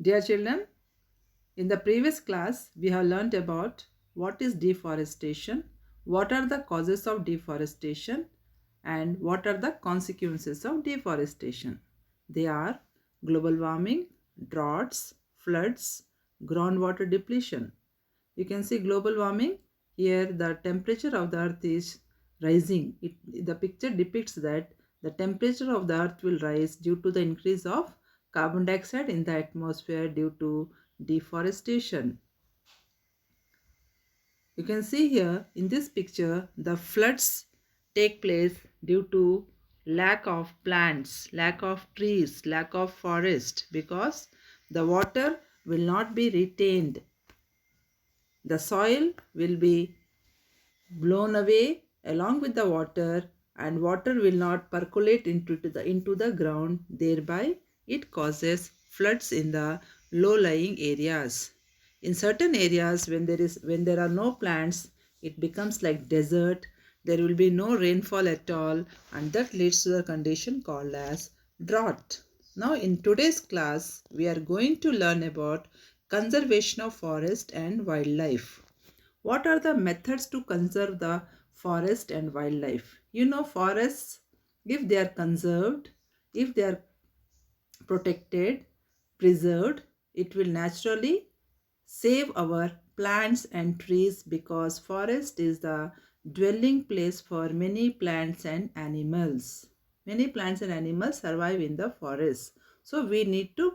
Dear children, in the previous class, we have learnt about what is deforestation, what are the causes of deforestation, and what are the consequences of deforestation. They are global warming, droughts, floods, groundwater depletion. You can see global warming. Here, the temperature of the earth is rising. The picture depicts that the temperature of the earth will rise due to the increase of carbon dioxide in the atmosphere due to deforestation. You can see here in this picture the floods take place due to lack of plants, lack of trees, lack of forest, because the water will not be retained. The soil will be blown away along with the water, and water will not percolate into the ground. Thereby it causes floods in the low lying areas. In certain areas, when there are no plants, it becomes like desert. There will be no rainfall at all, and that leads to the condition called as drought. Now in today's class we are going to learn about conservation of forest and wildlife. What are the methods to conserve the forest and wildlife? Forests, if they are conserved, if they are protected, preserved, it will naturally save our plants and trees, because forest is the dwelling place for many plants and animals. Many plants and animals survive in the forest. So we need to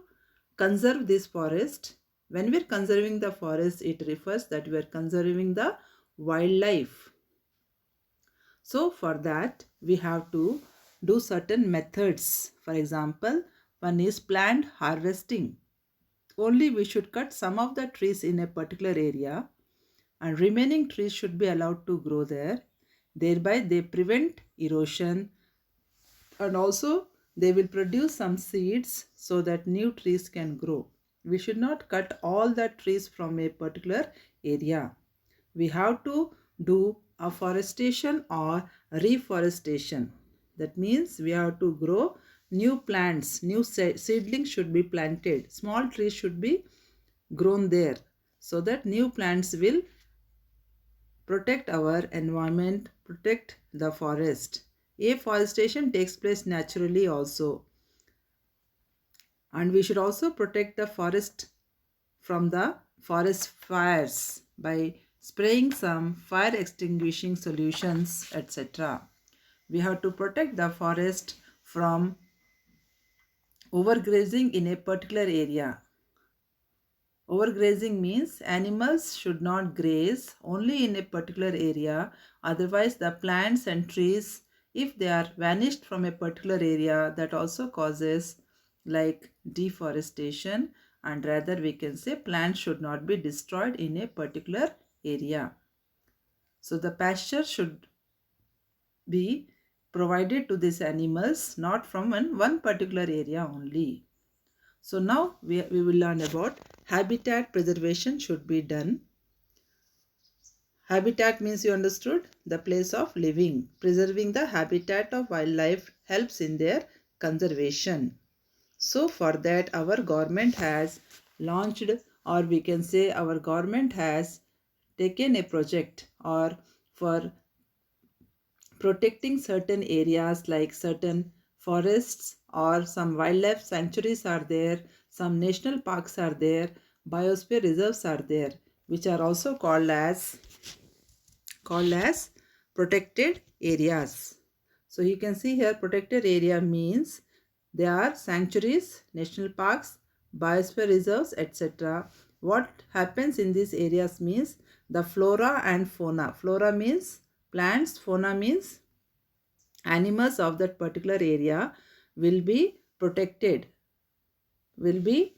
conserve this forest. When we are conserving the forest, it refers that we are conserving the wildlife. So for that, we have to do certain methods. For example, one is planned harvesting. Only we should cut some of the trees in a particular area, and remaining trees should be allowed to grow there. Thereby they prevent erosion, and also they will produce some seeds so that new trees can grow. We should not cut all the trees from a particular area. We have to do afforestation or reforestation. That means we have to grow new plants, new seedlings should be planted, small trees should be grown there, so that new plants will protect our environment, protect the forest. Afforestation takes place naturally also, and we should also protect the forest from the forest fires by spraying some fire extinguishing solutions, etc. We have to protect the forest from overgrazing in a particular area. Overgrazing means animals should not graze only in a particular area, otherwise the plants and trees, if they are vanished from a particular area, that also causes like deforestation, and rather we can say plants should not be destroyed in a particular area. So the pasture should be provided to these animals, not from one particular area only. So now we will learn about habitat preservation should be done. Habitat means you understood the place of living. Preserving the habitat of wildlife helps in their conservation. So for that our government has launched, or we can say our government has taken a project, or for protecting certain areas like certain forests or some wildlife sanctuaries are there, some national parks are there, biosphere reserves are there, which are also called as protected areas. So you can see here protected area means they are sanctuaries, national parks, biosphere reserves, etc. What happens in these areas means the flora and fauna. Flora means plants, fauna means animals of that particular area will be protected, will be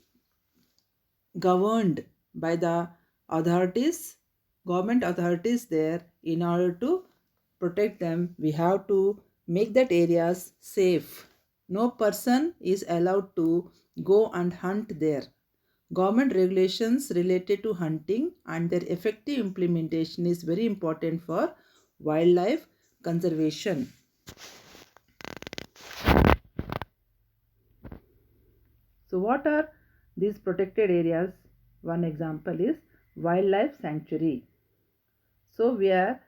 governed by the authorities, government authorities there. In order to protect them, we have to make that areas safe. No person is allowed to go and hunt there. Government regulations related to hunting and their effective implementation is very important for wildlife conservation. So what are these protected areas, one example is wildlife sanctuary. So we are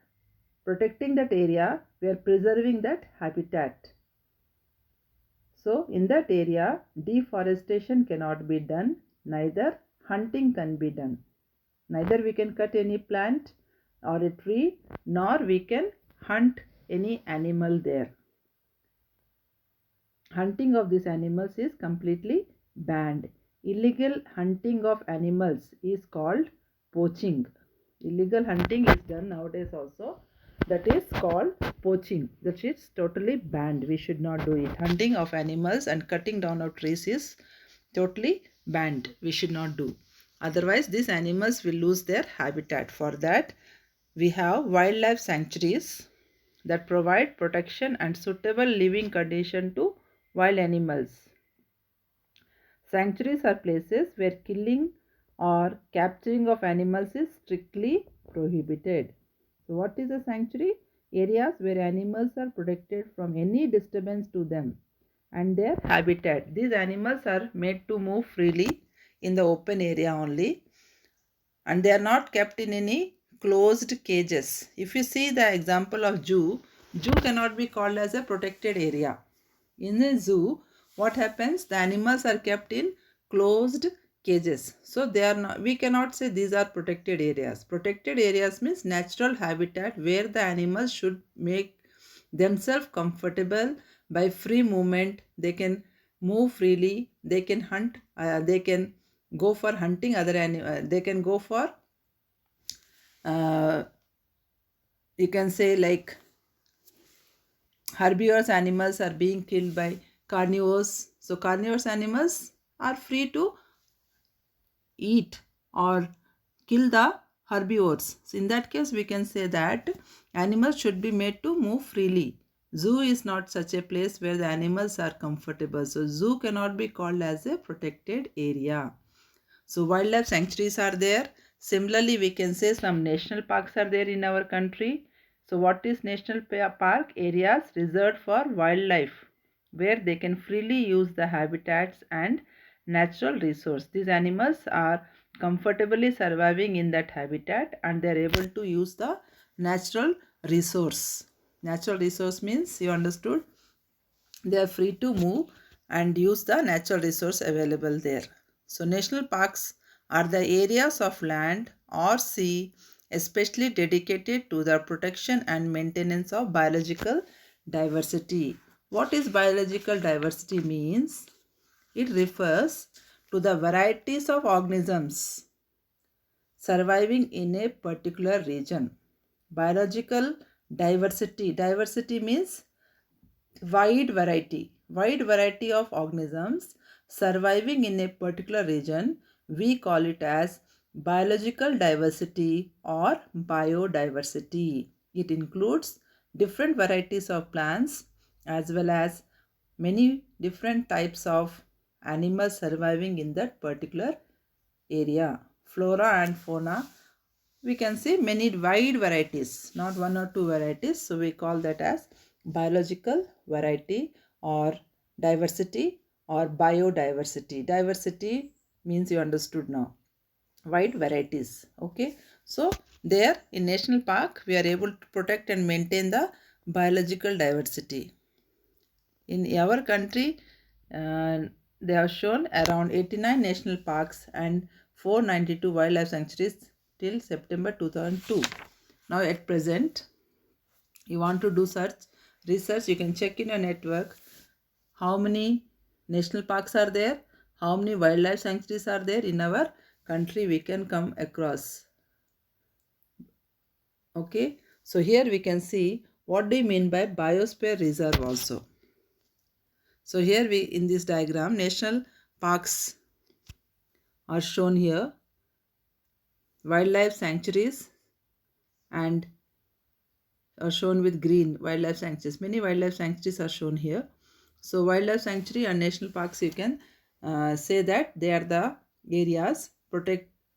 protecting that area, we are preserving that habitat. So in that area, deforestation cannot be done, neither hunting can be done. Neither we can cut any plant or a tree, nor we can hunt any animal there. Hunting of these animals is completely banned. Illegal hunting of animals is called poaching. Illegal hunting is done nowadays also. That is called poaching. That is totally banned. We should not do it. Hunting of animals and cutting down of trees is totally banned. We should not do. Otherwise, these animals will lose their habitat. For that, we have wildlife sanctuaries that provide protection and suitable living condition to wild animals. Sanctuaries are places where killing or capturing of animals is strictly prohibited. So what is a sanctuary? Areas where animals are protected from any disturbance to them and their habitat. These animals are made to move freely in the open area only, and they are not kept in any closed cages. If you see the example of zoo cannot be called as a protected area. In a zoo, what happens? The animals are kept in closed cages. So they are not, we cannot say these are protected areas. Protected areas means natural habitat where the animals should make themselves comfortable by free movement. They can move freely, they can hunt, they can go for hunting other animals, they can go for you can say like herbivorous animals are being killed by carnivores. So carnivorous animals are free to eat or kill the herbivores. So in that case, we can say that animals should be made to move freely. Zoo is not such a place where the animals are comfortable. So zoo cannot be called as a protected area. So wildlife sanctuaries are there. Similarly, we can say some national parks are there in our country. So what is national park? Areas reserved for wildlife where they can freely use the habitats and natural resource. These animals are comfortably surviving in that habitat and they are able to use the natural resource. Natural resource means, you understood, they are free to move and use the natural resource available there. So national parks are the areas of land or sea especially dedicated to the protection and maintenance of biological diversity. What is biological diversity means? It refers to the varieties of organisms surviving in a particular region. Biological diversity. Diversity means wide variety of organisms surviving in a particular region. We call it as biological diversity or biodiversity. It includes different varieties of plants as well as many different types of animals surviving in that particular area. Flora and fauna, we can see many wide varieties, not one or two varieties. So we call that as biological variety or diversity or biodiversity. Diversity means you understood now. Wide varieties. Okay. So there in national park we are able to protect and maintain the biological diversity. In our country, they have shown around 89 national parks and 492 wildlife sanctuaries till September 2002. Now at present, you want to do research, you can check in your network how many national parks are there, how many wildlife sanctuaries are there in our country, we can come across. Okay, so here we can see what do you mean by biosphere reserve also. So here we, in this diagram, national parks are shown here, wildlife sanctuaries and are shown with green, wildlife sanctuaries. Many wildlife sanctuaries are shown here. So wildlife sanctuary and national parks, you can say that they are the areas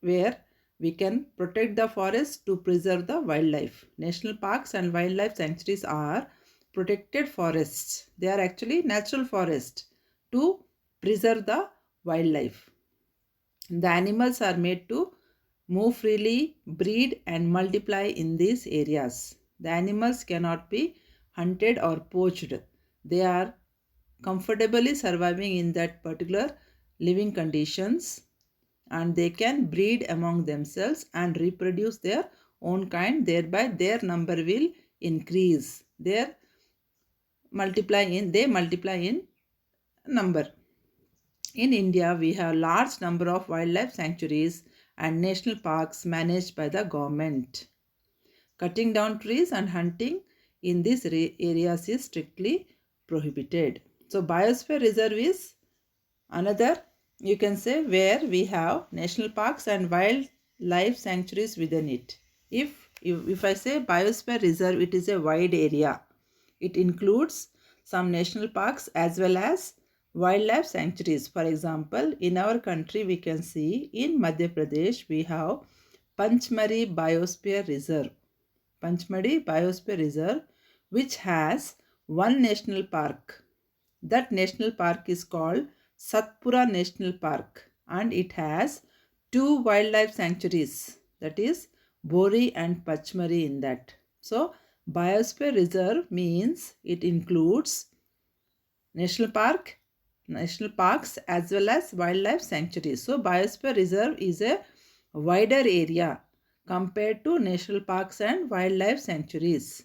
where we can protect the forest to preserve the wildlife. National parks and wildlife sanctuaries are protected forests. They are actually natural forests to preserve the wildlife. The animals are made to move freely, breed, and multiply in these areas. The animals cannot be hunted or poached. They are comfortably surviving in that particular living conditions, and they can breed among themselves and reproduce their own kind, thereby their number will increase. They multiply in number. In India, we have large number of wildlife sanctuaries and national parks managed by the government. Cutting down trees and hunting in these areas is strictly prohibited. So biosphere reserve is another, you can say, where we have national parks and wildlife sanctuaries within it. If I say biosphere reserve, it is a wide area. It includes some national parks as well as wildlife sanctuaries. For example, in our country, we can see in Madhya Pradesh we have Panchmari Biosphere Reserve. Panchmari Biosphere Reserve, which has one national park. That national park is called Satpura National Park, and it has two wildlife sanctuaries, that is Bori and Pachmari in that. So biosphere reserve means it includes national parks as well as wildlife sanctuaries. So biosphere reserve is a wider area compared to national parks and wildlife sanctuaries.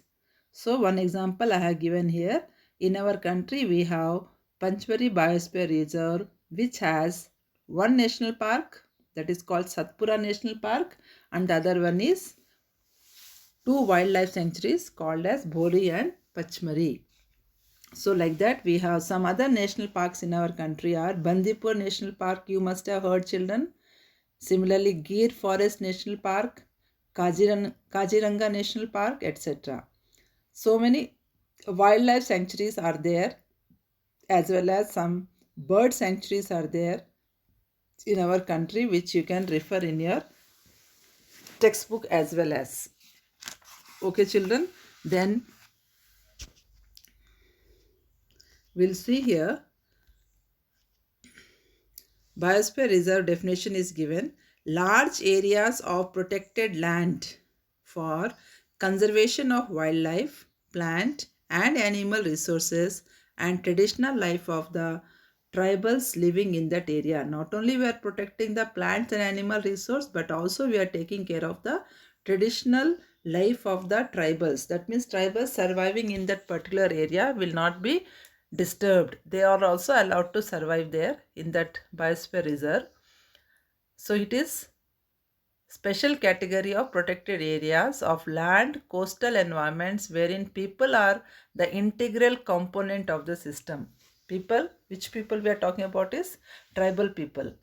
So one example I have given here. In our country we have Panchmari Biosphere Reserve, which has one national park, that is called Satpura National Park, and the other one is two wildlife sanctuaries called as Bori and Pachmari. So like that, we have some other national parks in our country are Bandipur National Park, you must have heard, children. Similarly, Gir Forest National Park, Kaziranga National Park, etc. So many wildlife sanctuaries are there, as well as some bird sanctuaries are there in our country, which you can refer in your textbook as well as. Okay, children, then we'll see here. Biosphere reserve definition is given. Large areas of protected land for conservation of wildlife, plant and animal resources and traditional life of the tribals living in that area. Not only we are protecting the plants and animal resource, but also we are taking care of the traditional life of the tribals. That means tribals surviving in that particular area will not be disturbed. They are also allowed to survive there in that biosphere reserve. So it is special category of protected areas of land, coastal environments wherein people are the integral component of the system. People, which people we are talking about is tribal people.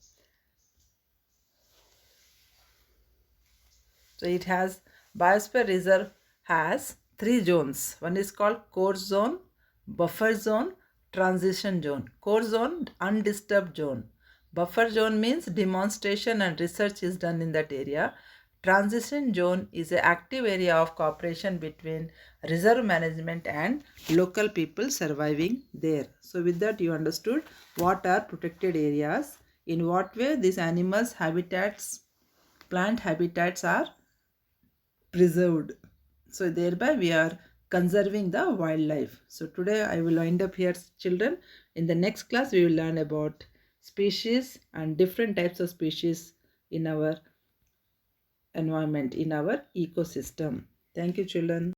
So it has, biosphere reserve has three zones. One is called core zone, buffer zone, transition zone. Core zone, undisturbed zone. Buffer zone means demonstration and research is done in that area. Transition zone is an active area of cooperation between reserve management and local people surviving there. So with that you understood what are protected areas, in what way these animals habitats, plant habitats are preserved. So thereby we are conserving the wildlife. So today I will wind up here, children. In the next class we will learn about species and different types of species in our environment, in our ecosystem. Thank you, children.